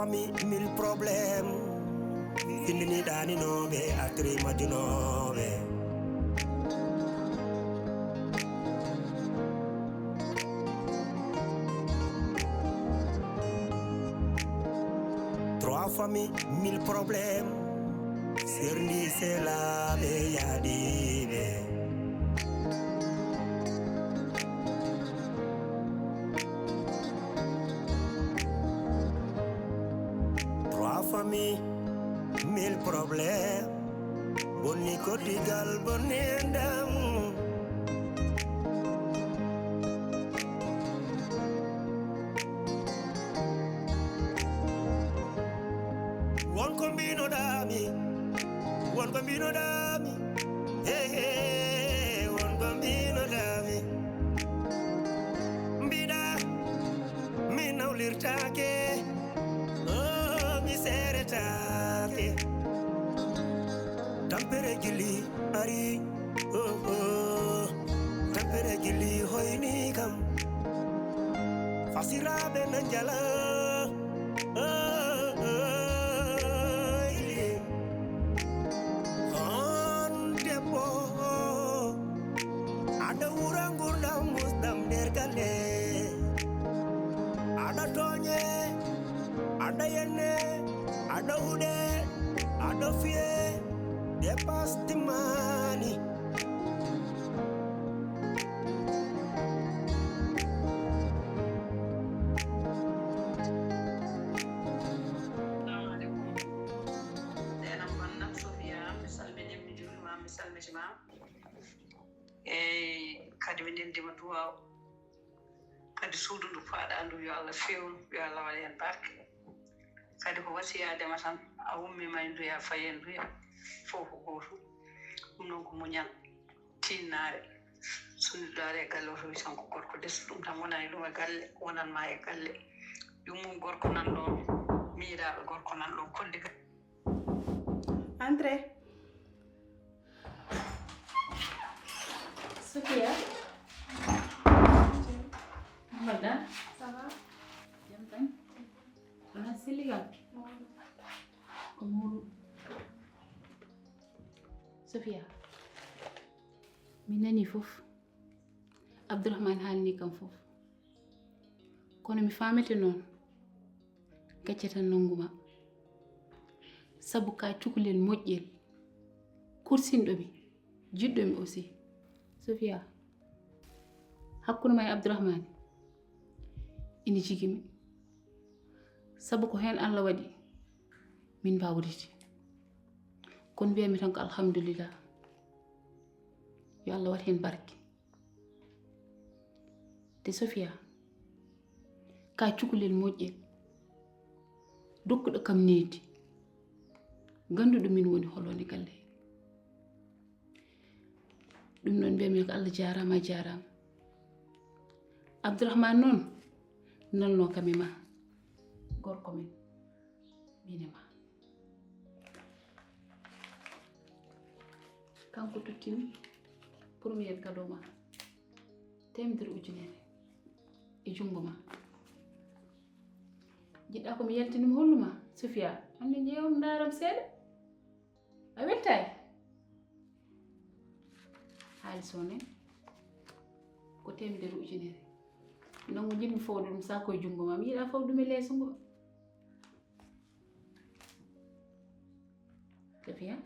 familles, 1000 problèmes. Fini dani nobe, atri majunobe. Trois familles, 1000 problèmes. Sirni c'est la yadibe. Trois familles, 1000 problèmes. Boni kotigal bonendam. One combino dami, one combino dami. Hey hey, one combino dami. Mbida, mi naulirtake. Oh, mi seretake. Tampere gili ari, oh oh. Tampere gili hoini kam. Fasira benanjala, oh oh. Ili, on depo. Ada urangurda musdam dergale. Ada tonye, ada yene, ada ude, ada fie. Dépasse the money. Kadi winen dima duwaw kadi suudu ndu faaɗa ndu yo Allah fewnu yo Allah waɗa hen barke kadi ko wasiyadema tan a ummima e nduya faye nduya fof ko goto ɗum noon ko muñal tinnare sunniɗare e galle o to wi tan ko gorko desu ɗum tan wonani ɗum e galle wonanma e galle yummum gorko nan ɗon miiraɓe gorko nan ɗon kodde kadi Entrez. Sophia. Madame. Ça va? J'aime bien. C'est légal. Comment? Sophia. Minani fof. Abdourahmane haalni kam fof. Kono mi famete non. Gaccata nonguma. Sabu ka cukalel moƴƴel. Kursinɗomi. Jiɗɗomi aussi. Sophia. Hakkude ma e Abdourahmane. Ina jigimi. Sabu ko hen Allah waɗi. Min mbawriti. Kono mbiyami tan ko alhamdulillah. Yo Allah wat hen barke. Te Sophia. Ka cukalel moƴƴel. Dokkuɗo kam needi. Ganduɗo min woni holone galle. Ɗum noon mbiyami ko Allah jarama jarama. Abdourahmane noon nalno kam e ma gorko men mine ma kanko tottimi premier cadeau ma 100 ujunere e jungo ma jiɗɗa komi yaltinimi holluma Sophia hande ƴeewam daram seeɗa a weltay haalis o nen ko 100 ujunere non jiɗmi fawde ɗum sa koye jungo ma mi yiɗa fawde ɗum e leeso ngo Sophia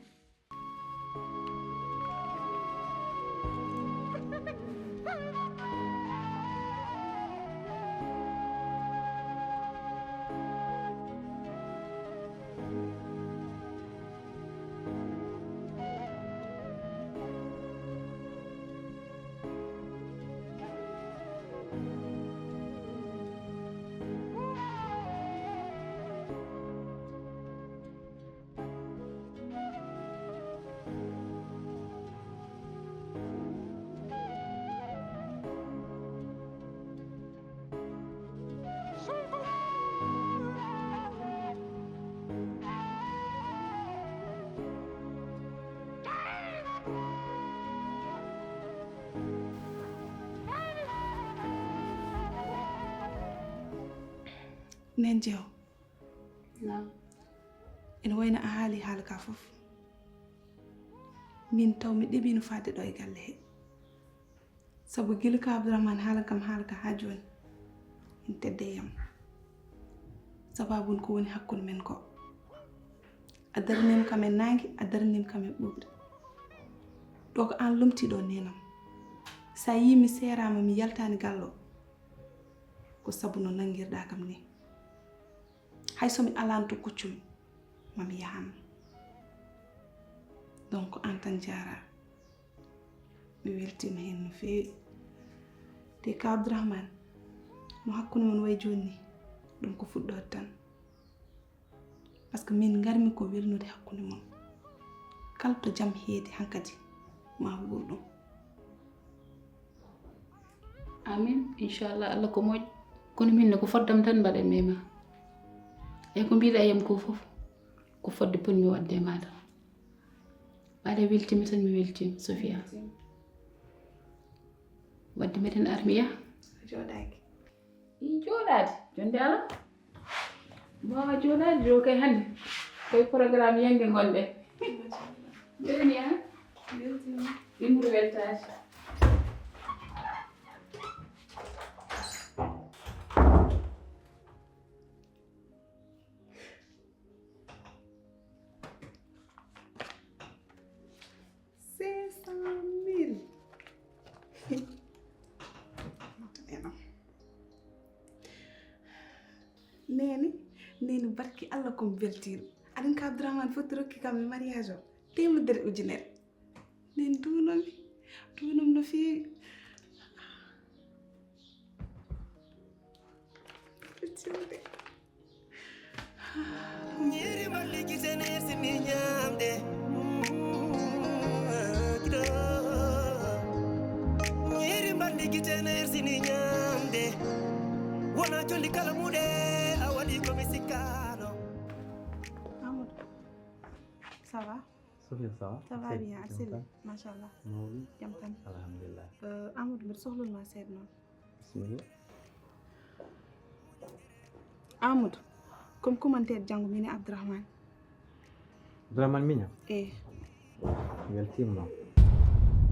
Nenjo, Naam. ene wayno a haali haala ka fof min taw mi ɗeɓino fadde ɗo e galle he sabu gila ka Abdourahmane haala kam haala ka ha joni en tedde yam sababun ko woni hakkude men ko a daranima kam e nangue a daranima kam e ɓuuɓde ɗo ko an lomtiɗo nenam sa yi mi serama mi yaltani gallo ko sabu no nanguirɗa kam ni hay somi alano to kuccumi mami yahanno donc en tan jara mi weltima hen no fewi te ka Abdourahmane no hakkude mon way joni ɗum ko fuɗɗode tan par ce que min garmi ko welnude hakkude mon kala to jaam heedi hankadi ma wuur ɗum amin inchallah Allah ko moƴƴo kono min ne ko foddam tan mbaɗen mema e ko mbiɗa yam ko fof ko fodde ponmi wadde e maɗa mbaɗa weltima tan mi weltima Sofia wadde meɗen ar mi yaha joɗaki i joɗade jonde ala mbawa joɗade ɗo kay hannde koye programme yangue gonɗen joni yaha ɗimɓuɗo weltade neni barki Allah komi beltiɗo aɗan ka Abdourahmane foti rokki kam e mariage o temedere ujunere nen dunomi no fewi Nyeri maliki zener sini nyamde Nyeri maliki zener sini nyamde Wana joli kala mude awali komisikano Amadou ça va Sofia ça va? Ça va bien Arsène machallah Mawli jam tan alhamdulillah Amadou mbiɗa sohlunoma seeɗa noon bismillah Amadou comme commentaire janggo min e Abdourahmane miñam e weltima noon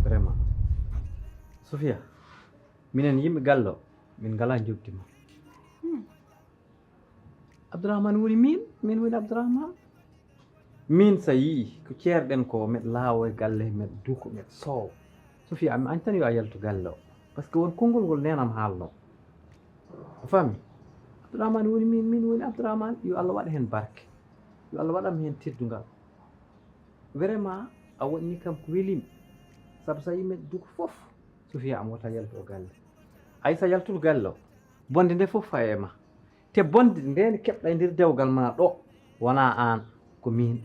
vraiment Sofia minen yimɓe gallo min ngala jogdima Abdourahmane woni min woni Abdourahmane min sa yii ko ceerɗen ko meɗe laawo e galle meɗe duko meɗe soowa Sofia ami añ tan yo a yaltu galle o par ce que won konngol ngol nenam haalno o fammi Abdourahmane woni min woni Abdourahmane yo Allah waɗa hen barke yo Allah waɗam hen teddungal vraiment a wonni kam ko welimi saabu sa yii meɗe duko fof Sofia am wota yaltu o galle hay sa yaltuɗo galle o bonde nde fof fa e ma te bonde ndene keɓɗa e nder dewgal ma ɗo wona an ko min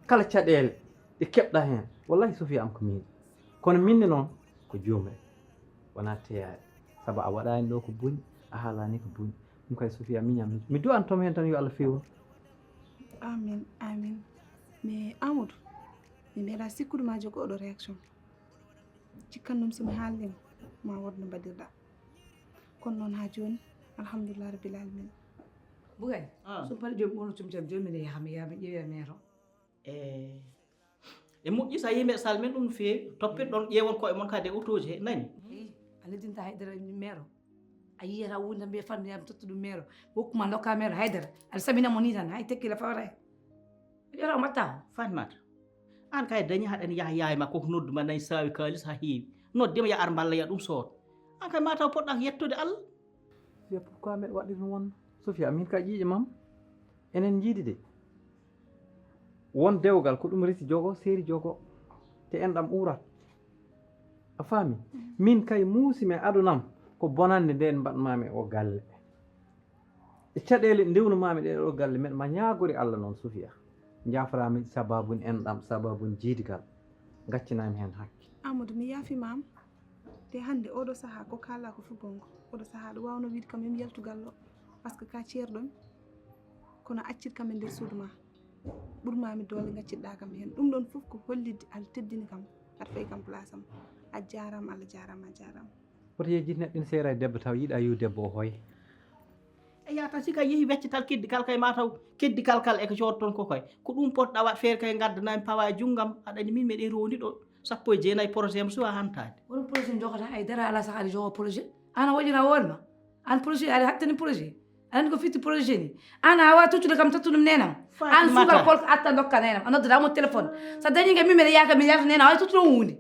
kala caɗele ɗe keɓɗa hen wallahi Sofia am ko min kono minne noon ko jomre wona teyaɗe saabu a waɗani ɗo ko boni a haalani ko boni ɗum kay Sofia miñam mi du'antom hen tan yo Allah fewnu amin mais Amadou mi meeɗa sikkude ma jogo oɗo réaction cikkannum somi haaldima ma wod no mbaɗirɗa kono noon ha joni alhamdulillah rabbil alamin Bugay so pare jom ɓono tum jam jomine yahami ƴeewi mère o e moƴƴi sa yimɓe salmin ɗum no feewi toppit ɗon ƴeewon koye mon kadi e auto ji he nani a leddinta haydara mère o a yiyata wunda mbiya fanniyami totta ɗum mère o hokkuma dokka mère o haydara aɗa sabinamo ni tan hay tekkila fawata e ƴora o mbatta o fatimata an kay dañi haɗen yaha yaay ma koko nodduma nayi sawi kalis ha heewi noddima ya ar mballa ya ɗum soodo an kay mataw poɗɗa ko yettude Allah Sofia pourquoi meɗe waɗir no wonno Sofia min ka ƴiiƴe mam enen jiidi de won dewgal ko ɗum resi jogo seeri jogo te enɗam urat a faami min kay muusimi e adunam ko bonande nde mbaɗmami o galle e caɗele ndewnumami ɗe ɗo galle meɗe ma ñaagori Allah noon Sofia jaframi sababuni enɗam sababuni jiidigal gaccinami hen hakke Amadou mi yaafimam te hande oɗo saaha ko kala ko fof gonga oɗo saaha ɗo wawno wiide kam yimi yaltu gallo par ce que ka ceerɗomi kono accit kam e nder suudu ma ɓurmami doole gacciɗɗa kam hen ɗum ɗon fof ko hollidde Allah teddini kam aɗa fayi kam place am a jarama Allah jarama a jarama woto yejjid neɗɗo ne seera e debbo taw yiiɗa yiw debbo o hooye e yata sika yehi weccital keddigal kay mataw keddigal kal e ko codton ko koy ko ɗum potɗa wat feere kay gaddanami pawa e junggam aɗani min meɗen rondi ɗo 19 projet am suwa hantade wala projet jogata ay dara ala sax ali jogo projet ana wajina wolma an projet ali hattani projet an ko fitti projet ni ana awa tutude kam tattudum nenam an sugal kol atta dokka nenam an nodda mo téléphone sa dañi nga mimere yaka mi yata nenam ay tutudum hunde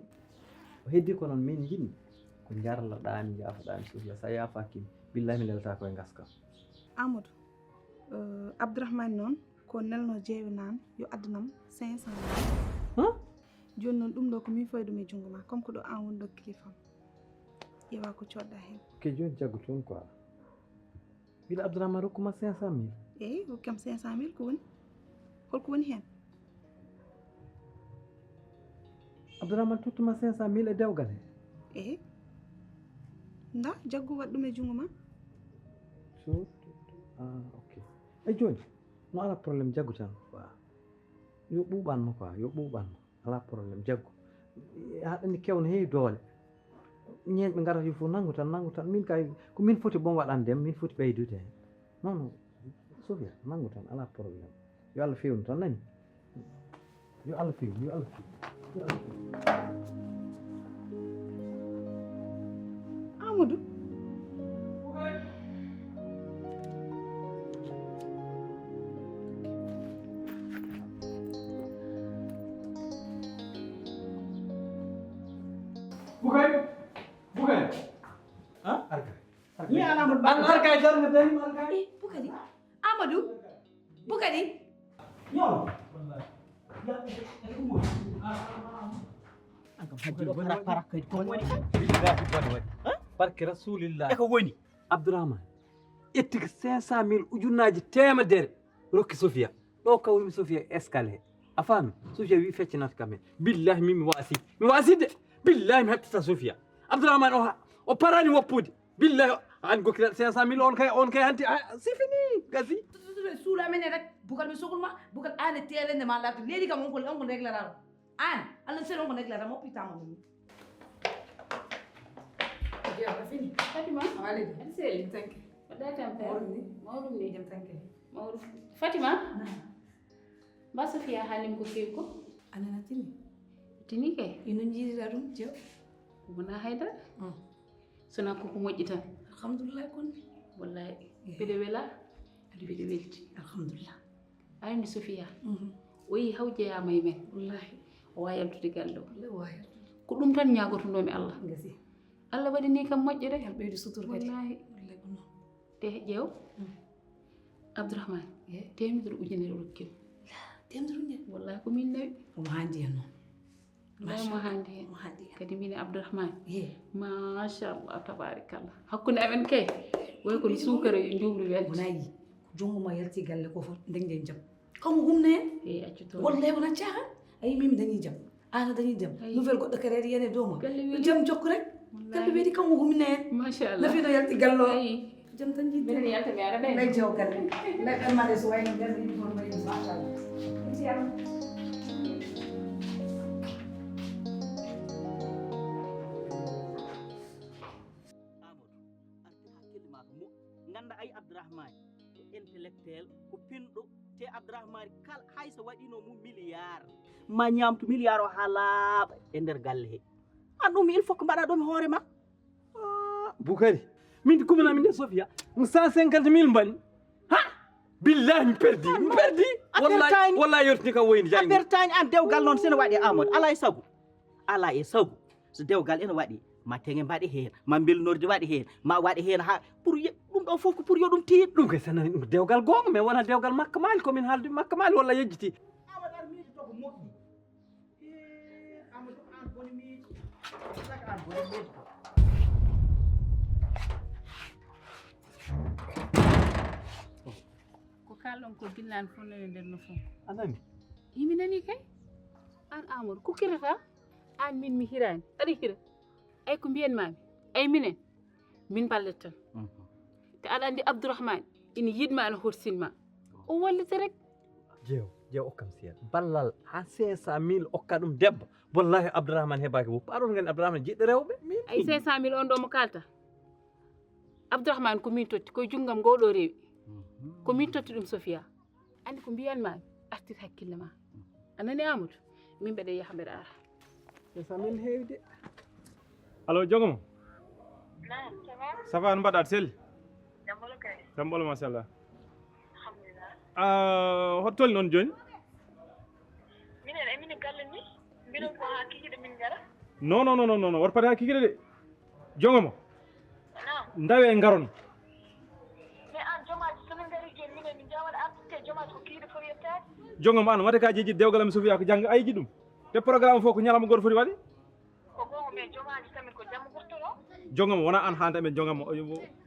o heddi ko noon min jinmi ko jarloɗami jafoɗami Sofia sa yafakimi billahi mi lelata koye gaska Amadou Abdourahmane noon ko nelno jeewi nan yo addanam 500 joni noon ɗum ɗo ko min fawi ɗum e junngo ma comme ko ɗo an woni ɗo kilifam ƴeewa ko coɗɗa hen ke joni jaggu toon quoi wila Abdourahmane rokkuma 500 000 eyi hokkam 500 000 ko woni holko woni hen Abdourahmane tottuma 500 000 e dewgal he eyi nda jaggu waɗ ɗum e junngo ma so ok e joni no ala probléme jaggu tan quoi yo ɓuuɓanmo quoi yo ɓuuɓanmo ala probléme jaggu haɗani kewno heewi doole ñeeñɓe garata yo fof nanngu tan min kay ko min foti bon waɗandem min foti ɓeydude hen non non Sofia nanngu tan ala probléme yo Allah fewnu tan nani yo Allah fewnu yo Allah fewnu Amadou Bukan. Hah? Harga. Ni anak Harga jar ngadani harga. Bukadi Amadou Bukadi Yo. Wallahi. Ya umur. Angam haji parak kay ko woni. Billahi wadi. Barke rasulillah. E ko woni. Abdourahmane. Ettiga 500 000 ujunnaaji temedere rokki Sofia. Ɗo kawmi Sofia escalé. A faami Sofia wi feccinata kamen. Billahi min mi wasi de. Billahi mi hattata Sofia. Abdourahmane o parani woppude. Billahi an gokkira 500 000 on kay hanti c'est fini gasi. suula men rek bukal mi sugul ma bukal ane telende ma latu ledi kam on ko réglara an Allah sel on ko réglara mo pitamo ni fini Fatima wale seli thank you da tampe mawdum ni dem thank you mawdum Fatima ba Sofia halim ko kew ko anana tini kay ino jiri dum jew wona haydara sona ko moƴƴi tan alhamdulillah kon wallahi bide wela bide welti alhamdulillah ayndi Sofia o yi hawjeyama e men wallahi o wawi yaltude galle o wallahi ko ɗum tan ñagotonomi Allah ngasi Allah waɗi ni kam moƴƴere ɓeydi sutur kadi wallahi wallahi ko non te ƴeew Abdourahmane temedere ujunere rokkimo temduru ne wallahi ko min nawi omo handi en non wallahi mo handi hen omo handi en kadi min e Abdourahmane ye machallah tabarikallah hakkude amen kay way kono sukara e jumri welti wonayi jongo ma yalti galle ko fof dañden jam kamo humne en e accuto wallahi wona caahan ayi mimi dañi jam ana dañi jam nouvelle goɗɗo kadi yene dow ma galle weli jam jokku rek galle weedi kamo humne en machallah nafino yalti gallo ayi jam tan jidde minen yalta mi ara ɗen lay jew galle lay ɗemmade so wayno galle ɗon mbayi machallah ganda ay Abdourahmane ko intellectuel ko pinɗo te Abdourahmane kala hayso waɗino mum milliard ma ñamtu milliard o ha laaɓa e nder galle he an ɗum il faut ko mbaɗa ɗum hoore ma Bukari min kumana min de Sofia 150 000 mbani ha billahi mi perdi wallahi yortini kam woyni jangi apertani an dewgal noon sene waɗi Amadou ala e sago so dewgal ene waɗi ma teŋe mbaɗi heen ma belnorde waɗi heen ma waɗi heen ha pour ɗum ɗo fof ko pour yo ɗum tiiɗ ɗum kay sanani ɗum dewgal gonga mais wona dewgal makka maali komin haalde makka maali walla yejjiti Amadou ar miiji to ko moƴƴi Amadou an boni miiji saka an boni miiji ko kalɗon ko billani fof nani nder no fof anani yimi nani kay an Amadou ko kirata an min mi hirani aɗa hira ay ko mbiyanmami ay minen min ballet tan te aɗa andi Abdourahmane ina yiɗma ana horsinma o wallita rek jeew okkam seeɗa ballal ha 500 000 okka ɗum debbo wallahi Abdourahmane heɓaki woppu aɗon gandi Abdourahmane jiɗɗo rewɓe min ay 500 000 on ɗo mo kalta Abdourahmane ko min totti koye junggam ngoɗo rewi ko min totti ɗum Sofia andi ko mbiyanmami artir hakkille ma a nani Amadou min mbeɗa yaha mbeɗa ara esa min heewi de allo jogomo ça va no mbaɗɗa selli jambolo machallah hoto tolni noon joni minen emini galle ni mbiɗon ko ha kikiɗe min gara non woto pati ha kikiɗe de jogomo nam dawe garon mais an jomaji somin gari joni minen min jawaɗa artite jomaji ko kikiɗe foti yettade jogomo an wata ka jeejide dewgal am Sofia ko jangga ayiji ɗum te programme fof ko ñalama goto foti waɗi ko gonga mais jomaji tamin ko jamma ɓurtono jogomo wona an hande amen jogamo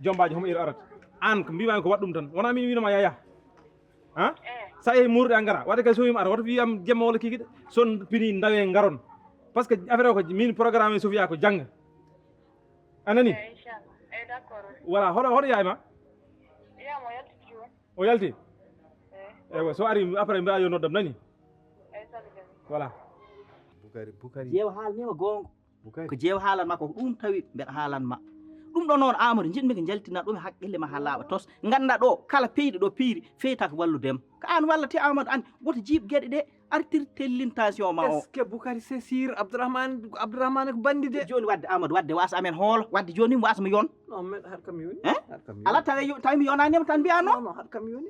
jombaji homo iri arata an ko mbimami ko waɗɗum tan wona min winoma yaya han sa yehi murɗe a gara wadde kay so wima ara woto wiyam jemma walla kikiɗe son pini dawe garon par ce que affaire o ko min programme Sofia ko jangga anani inchallah d' accord voilà hoɗo yayma yiyama o yaltiti joni o yalti eywa so ari après mbiya yo noddam nani sali joni voilà jeew haalnima gonga ko jeew haalanma ko ɗum tawi mbeɗa haalanma ɗum ɗo noon Amadou jinmi ko jaltina ɗum e haqqille ma ha laaɓa tos ganda ɗo kala peyɗo ɗo piiri feyta ko walludema ko an wallate Amadou an woto jiiɓ gueɗe ɗe artir tellintation ma o est ce que Boukary c'est sûr Abdourahmane ko bandi de joni wadde Amadou wadde wasa amen hoolo wadde joni mi wasamo yon non mais haɗ kam yoni ala tawi mi yonanima tan mbiya noon non haɗ kam yoni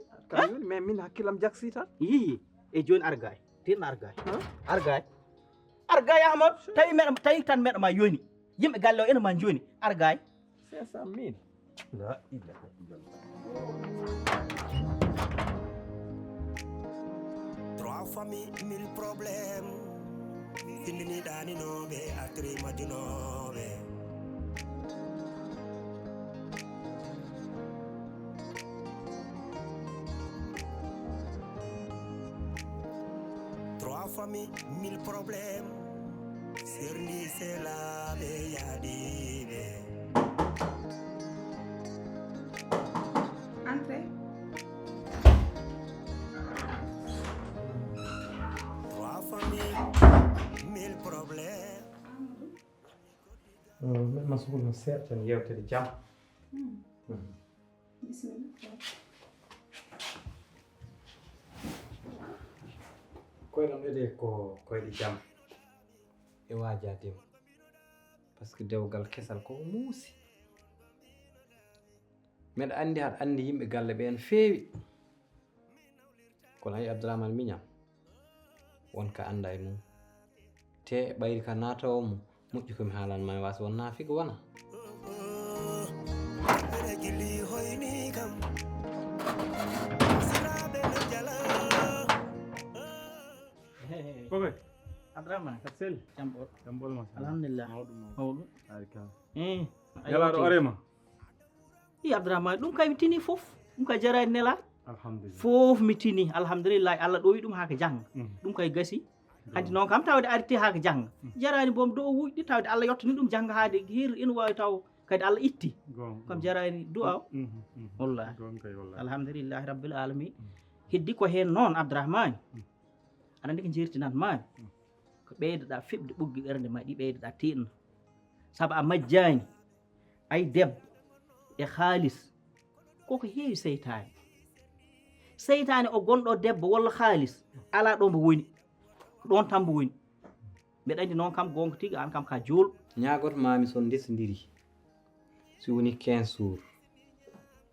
mais min hakkillam jaksi tan yi e joni argay tinno argay Amadou tawi tan meɗa ma yoni yimɓe galle o ene ma joni argay 500 000 la ilaha illallah Trois familles, 1000 problèmes. Findini dani nobe, atri majunobe. Trois familles, 1000 problèmes. Sirni c'est la yadibe. Entrez. Trois familles, 1000 problèmes. min ma sohluno seeɗa tan yewtere jaam Bismillah. koyɗam ɗeɗe ko koyɗe jaam e wajadema par ce que dewgal kesal koko muusi mbeɗa andi haɗa andi yimɓe galle ɓen feewi kono ayi Abdourahmane miñam wonka anda e mum te ɓayri ka natawo mum moƴƴi komi haalanma mi wasa won naafigo wona Regili hoyni kam. Sirabe no jala. Bokoy Abdourahmane a selli jamɓol jambol ma alhamdulillah mawɗum yalaɗo arema i Abdourahmane ɗum kay mi tini fof ɗum kay jarani nela alhamdulillah fof mi tini alhamdulillahi Allah ɗowi ɗum haka jangga ɗum kay gasi hanti noon kam tawde arti haka jangga jarani boom do wujɗi tawde Allah yettani ɗum jangga haade hiir ina wawi taw kadi Allah itti kam jarani du'a wallahi alhamdulillahi rabbil alamin heddi ko hen noon Abdourahmane aɗa andi ko jertinan mami ko ɓeydoɗa feɓde ɓoggi ɓernde ma ɗi ɓeydoɗa tinno saabu a majjani ay debbo e haalis koko heewi seytani o gonɗo debbo walla haalis ala ɗo mbo woni ɗon tan mbo woni mbeɗa andi noon kam gonga tigui an kam ka joolɗo ñagoto mami son desodiri so woni 15 jours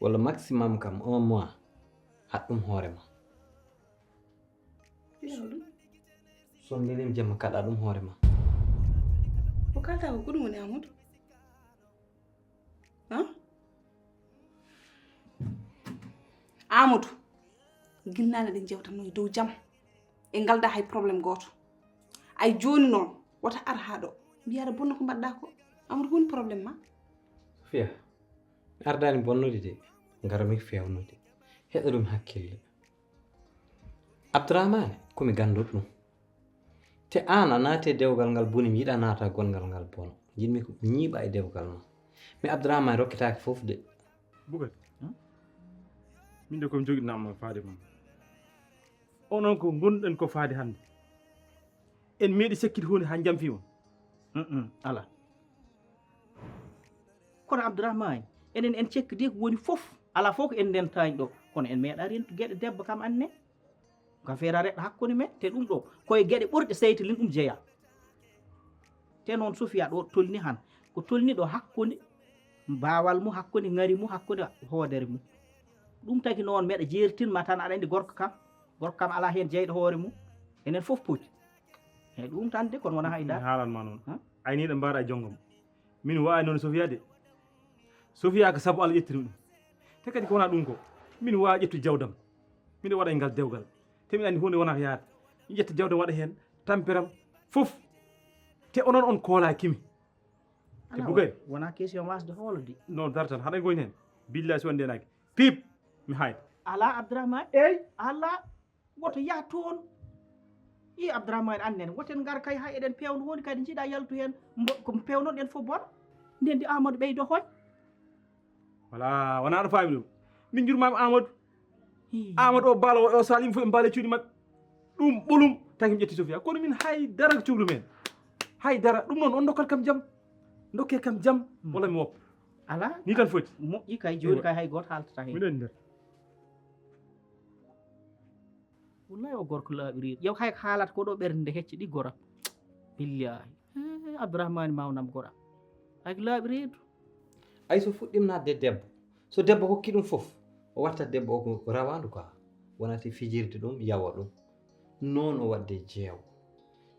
walla maximum kam 1 mois haɗ ɗum hoorema son ndenim jamma kaɗa ɗum hoorema Ko kalta ko ɗum woni Amadou? Han? Amadou. Ginnane ɗen jewtanno e dow jam. E ngalda hay probléme goto. Ay joni noon wata ar ha ɗo. Mbiyaɗa bonna ko mbaɗɗa ko. Amadou woni probléme ma? Sofia mi ardani bonnude de garami fewnude heɗoɗum hakkille Abdourahmane komi ganduɗo ɗum te an a naati dewgal ngal boni mi yiɗa naata gongal ngal bono jinmi ko ñiiɓa e dewgal noon mais Abdourahmane rokkitaki fof de Boukary min de komi joguinama faade mam onon ko gonɗen ko faade hannde en meeɗi sekkide hunde ha jamfima ala kono Abdourahmane enen en cekkidi ko woni fof ala fof ko en ndentani ɗo kono en meeɗa rentu geɗe debbo kam anne ka feera reɗɗo hakkude men te ɗum ɗo koye geɗe ɓurɗe seytilin ɗum jeeya te noon Sofia ɗo tolni han ko tolni ɗo hakkude mbawal mum hakkude ngari mum hakkude hoodere mum ɗum tagi noon meɗa jeeritinma tan aɗa andi gorko kam ala hen jeyɗo hoore mum enen fof poti eyyi ɗum tan de kono wona haydara haalanma noon ayniɗo mbaɗa e jonggam min wawi noon Sofia de Sofia ko saabu Allah ƴettiri ɗum te kadi ko wona ɗum ko min wawi ƴettude jawdam miɗo waɗa e ngal dewgal te min andi hunde wona ko yaata mi ƴetta jawdam waɗa hen tamperam fof te onon on koolakimi te bugay wona question wasde hoolode non dara tan haɗa goyni hen billahi so wondenaki pip mi hayta ala Abdourahmane eyyi ala woto yaa toon i Abdourahmane annen woten gar kay hay eɗen pewno woni kadi jiiɗa yaltu hen ko pewnoɗen fof boɗo nden ndi Amadou ɓeydo hoy voilà wona aɗa faami ɗum min jurmami Amadou o baalo o sal yimɓe fof ɓe mbaale cuuɗi mabɓe ɗum ɓolum taki mi ƴetti Sofia kono min haydara ko cuhlu men haydara ɗum noon on dokkat kam jam dokke kam jam walla mi woppa ala ni tan foti moƴƴi kay joni kay hay goto haaltata hen miɗen nder wallahi o gorko laaɓiriɗo ƴew hay ko haalata ko ɗo ɓernde nde hecce ɗi goram billahi Abdourahmane mawnam goram hay ko laaɓiriɗo ay so fuɗɗima nadde debbo so debbo hokki ɗum fof o watta debbo o ko rawandu quoi wonati fijirde ɗum yawa ɗum noon o wadde jeew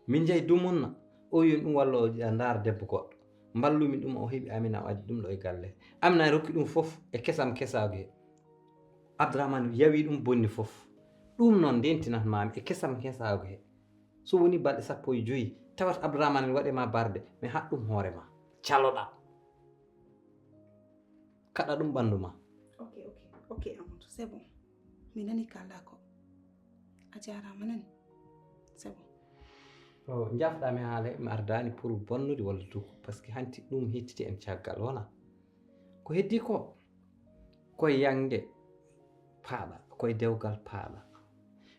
min jeeyi dumunna o yoni ɗum walla o ndaara debbo goɗɗo mballumi ɗum o heeɓi Amina o addi ɗum ɗo e galle Amina rokki ɗum fof e kesam kesago he Abdourahmane yawi ɗum bonni fof ɗum noon ndentinatmami e kesam kesago he so woni balɗe 15 tawat Abdourahmane waɗema barde mi haɗ ɗum hoorema caloɗa kaɗa ɗum ɓandu ma ok Amadou c'est bon mi nani kalɗa ko a jarama nani c'est bon o jafɗami haala mi ardani pour bonnude walla duko par ce que hanti ɗum hettiti en caggal wona ko heddi ko koye yangde paaɗa koye dewgal paaɗa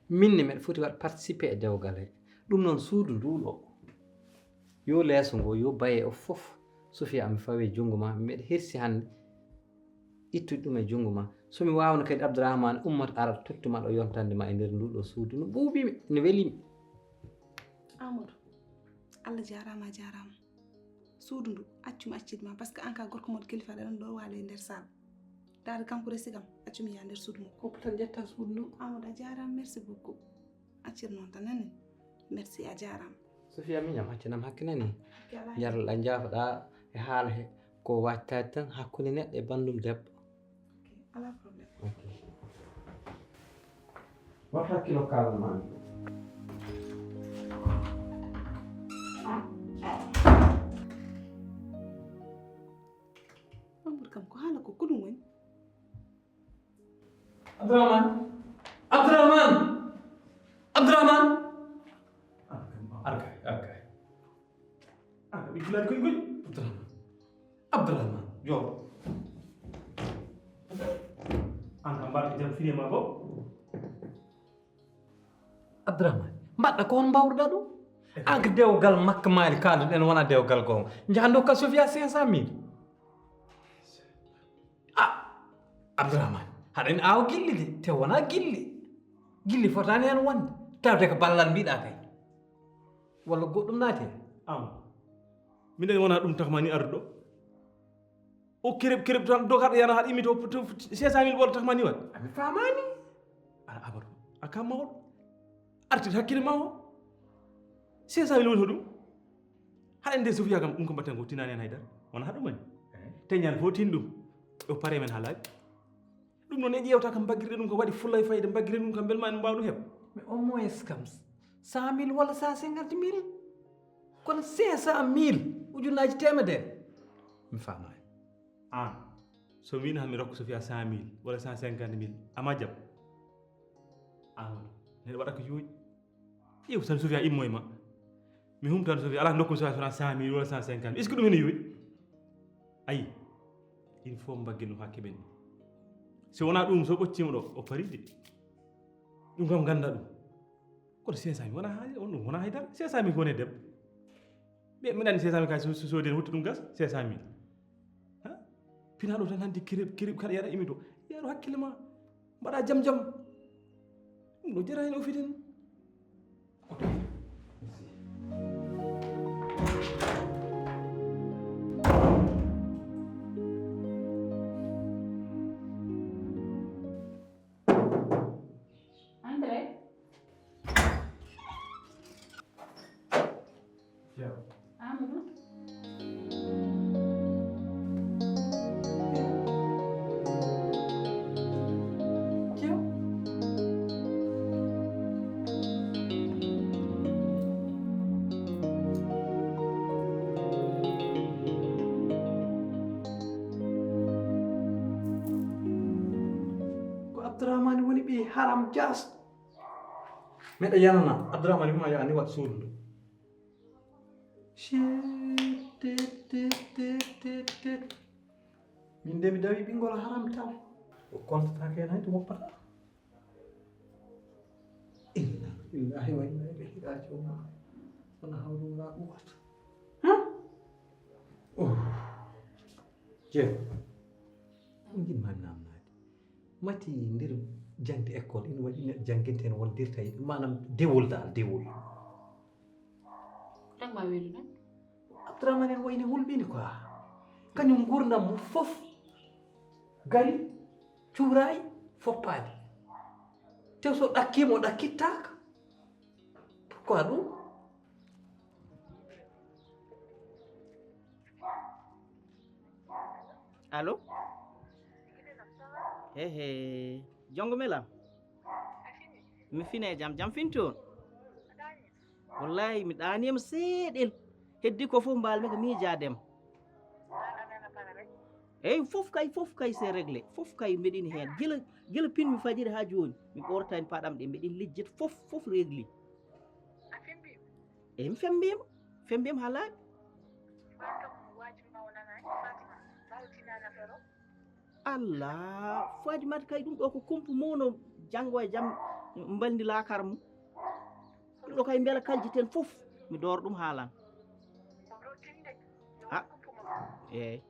minne mbeɗa foti waɗ participé e dewgal he ɗum noon suudu nduɗo yo leeso ngo yo baye o fof Sofia mi fawi junngo ma mbeɗa hirsi hannde ittude ɗum e junngo ma somi wawno kadi Abdourahmane ummoto ara tottuma ɗo yontande ma e nder nduɗo suudu no ɓuuɓimi ne welimi Amadou Allah jarama suudu ndu accumi accide ma par ce que an ka gorko moɗo kilifa ɗa ɗon ɗo waali e nder salle dade kanko resi kam accumi ya nder suudu mo ko tan jetta suudu ndu Amadou a jarama merci beaucoup accir noon tan nani merci a jarama Sofia miñam accanam hakke nani jaralɗa jaafoɗa e haala he ko wattade tan hakkude neɗɗo e bandum debbo ala probléme wat hakkilo kalanma Amadou kam ko haala ko ɗum woni Abdourahmane arkay ɓe gilani koye goƴ Abdourahmane yo an kam mbaɗa jam finima bo Abdourahmane mbaɗɗa ko on mbawruɗa ɗum an ko dewgal makka maali kalduɗen wona dewgal gonga jahando ka Sofia 500 000 Abdourahmane haɗen aaw gilli de te wona gilli fotani hen wonde tawde ko ballal mbiɗa kay walla goɗɗum naati am minen wona ɗum takma ni arduɗo o kereb tan dogaɗo yana haɗa imito 500 000 ɓoolo takma ni wat ami famani aɗa Amadou a kam mawɗo artide hakkille ma o 500 000 woni ho ɗum haɗa nde Sofia kam ɗum ko mbatten ko tinani hen haydara wona haɗum woni te ñande fof tin ɗum o pare men ha laaɓi ɗum noon en ƴewta kam baggirɗe ɗum ko waɗi fulla e fayida baggirɗe ɗum kam belma en mbawɗo heɓ mais au moins kam 100 000 walla 150 000 kono 500 000 ujunnaji temedere mi famani an so wino han mi rokka Sofia 100 000 walla 150 000 ama jaab Amadou neɗo waɗa ko yooƴi ƴeew tan Sofia immo e ma mi humtan Sofia ala dokkum Sofia sona 100 000 walla 150 000 est ce que ɗum ene yooƴi ayi il faut mbaggen ɗum hakke ɓen so wona ɗum so ɓoccima ɗo o paride ɗum kam ganda ɗum kono 500 000 wona haali on ɗum wona haydara 500 000 ko woni e debbo ɓe miɗa andi 500 000 kay so soodi en hutti ɗum gas 500 000 pinaɗo tan hannde kirib kaɗa yaɗa imi to yeero hakkille ma mbaɗa jam jam ɗum ɗo jara hen o fiten Abdourahmane woni ɓi haram jas meɗa yanana Abdourahmane wima yo ani wat suudu ndu tet min de mi dawi ɓingol haram tan o kontatake hen hayto woppata inna lillahi wa inna ilayhi rajiun wala hawla wala quwwata jeew on jinmami namnade mati nder jangde école ina waɗi neɗɗo jangguinte en wondirta manam dewol dal dewol tan ma weeli noon Abdourahmane en wayni hulɓini quoi kañum gurdam mum fof gari cuurayi foppade tew so ɗakkima o ɗakkittaka pourquoi ɗum allo hehe jongo melam mi fine jam finti on wallahi mi ɗanima seeɗel heddi ko fof mbalmi ko miijadema eyyi fof kay c'est réglé fof kay mbeɗini hen gila pinmi fajiri ha joni mi ɓortani paɗam ɗe mbeɗin lijjita fof régli eyyi mi fembima ha laaɓi Allah Fatimata kay ɗum ɗo ko kumpu mawno janggo e jaam mbaldi lakar mum ɗum ɗo kay beela kaljiten fof mi door ɗum haalan ha eyyi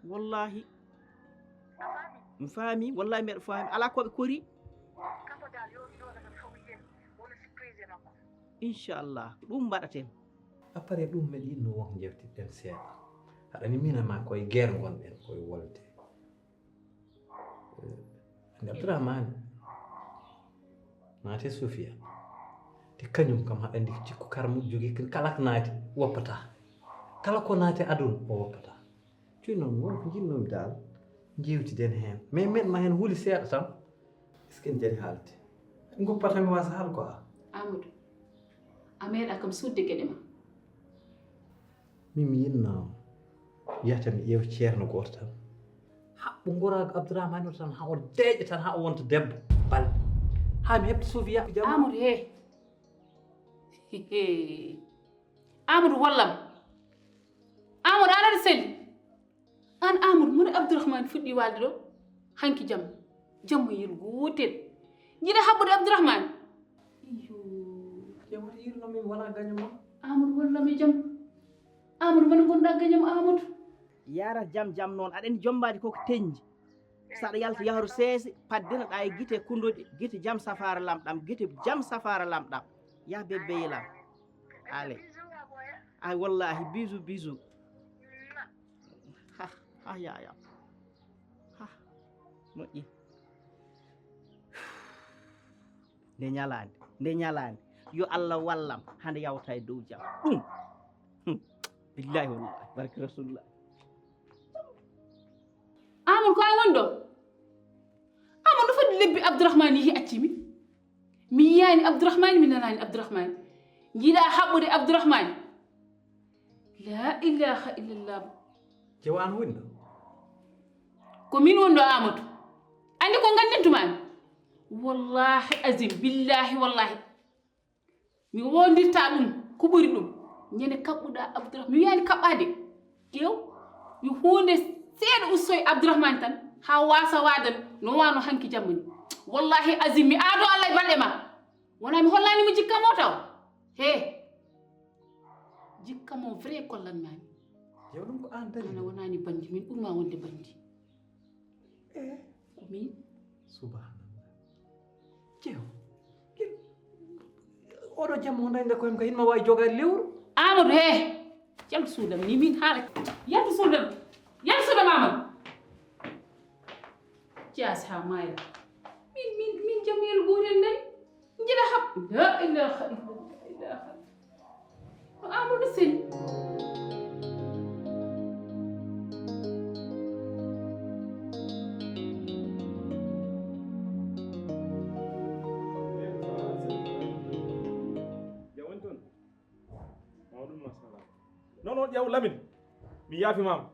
wallahi mi faami wallahi mbeɗa faami ala koɓe kori inchallah ɗum mbaɗaten après ɗum mbeɗa yinno won jewtidɗen seeɗa haɗani minama koye guerre gonɗen koye wolde ande Abdourahmane naate Sofia te kañum kam haɗa andi cikku karmu jogui kala ko naati woppata kala ko naate aduna o woppata cuy noon wonko jinnomi dal jewtiden hen mais meɗma hen huuli seeɗa tan est ce que en jari haalde goppata mi wasa haal quoi Amadou a meeɗa kam sudde gueɗe ma min mi yinno wiyata mi ƴeewa ceerno goto tan haɓɓo gorago Abdourahmane o tan ha o deeƴa tan ha o wonta debbo balɗe ha mi heɓta Sofia Amadou Amadou wallam Amadou an aɗa selli an Amadou moni Abdourahmane fuɗɗi walde ɗo hanki jammo yel gotel jiɗa haɓɓude Abdourahmane jawata yirno min wona gañoma Amadou wallami jaam Amadou mana gonɗa gañam Amadou yara jam noon aɗani jombadi koko teñji saɗa yalta yahru seese paddina ɗa e guite kundoɗe guite jam safara lamɗam guite jam safara lamɗam ya bebbeyilam ale ay wallahi bisou ha yaya ha moƴƴi nde ñalande yo Allah wallam hande yawta e dow jam ɗum billahi wallahi barke rasulullah Amadou ko ay wonɗo Amadou foti lebbi Abdourahmane yeehi accimi mi yiyani Abdourahmane mi nanani Abdourahmane jiiɗa haɓɓude Abdourahmane la ilaha illallah jewan wonɗo ko min wonɗo Amadou andi ko gandintumami wallahi azim billahi wallahi mi wondirta ɗum ko ɓuri ɗum ñande kaɓɓuɗa Abdourahmane mi wiyani kaɓɓade ƴeew yo hunde seeɗa ustoye Abdourahmane tan ha wasa wadan no wano hanki jamma ni wallahi azim mi aado Allah e balɗe ma wona mi hollanimo jikkamo taw he jikkamo vrai kollanmami jew ɗum ko an tani ana wonani bandi min ɓurma wonde bandi ko min subhanallah jew oɗo jamma o dañde koyem ka yinma wawi jogade lewru amadou he jaltu suudam ni min haala yaltu suudam amadou jaas ha mayra min jamiyel gotel dañ jiɗa hab la ilaha illallah ko amadou sen non ƴeew Lamine mi yaafimama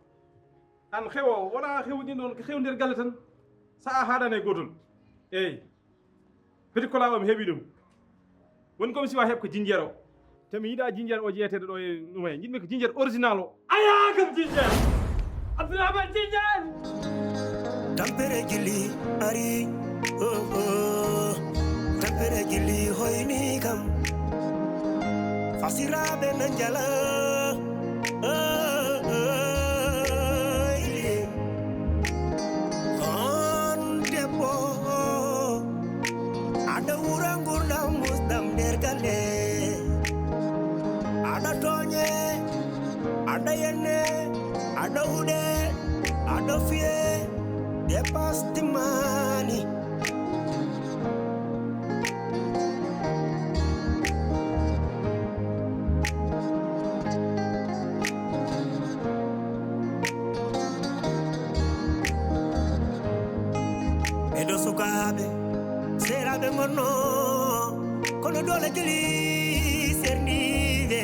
an xewo wona xewni noon ko xew nder galle tan sa a haɗane gotol eyyi petit cola o mi heeɓi ɗum woni komi siwa heɓ ko jinjeer o te mi yiiɗa jinjeer o jeeteɗo ɗo e ɗum e jiɗmi ko jinjeer original o aya kam jinjeer Abdourahmane jinjeer tampere gilli ari tampere gilli hoyni kam fasiraɓe nan jala on debbo aɗa wura gurdam musdam nder galle aɗa toñe aɗa yenne aɗa huɗe aɗa fiye dépasse timmani eɗo sukaɓe seraɓe gonno kono dole jeli serniɓe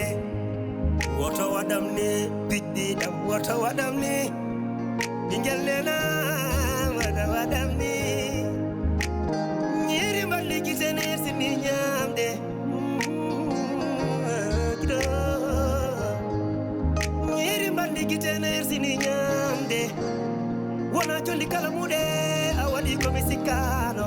woto waɗam ni piɗɗiɗam woto waɗam ni ɓingel nena waɗa waɗam ni ñiri mballi gitene sini ñamde ñiri mballi gitene sini ñamde wona jolli kala muɗe a waɗi komi sikkano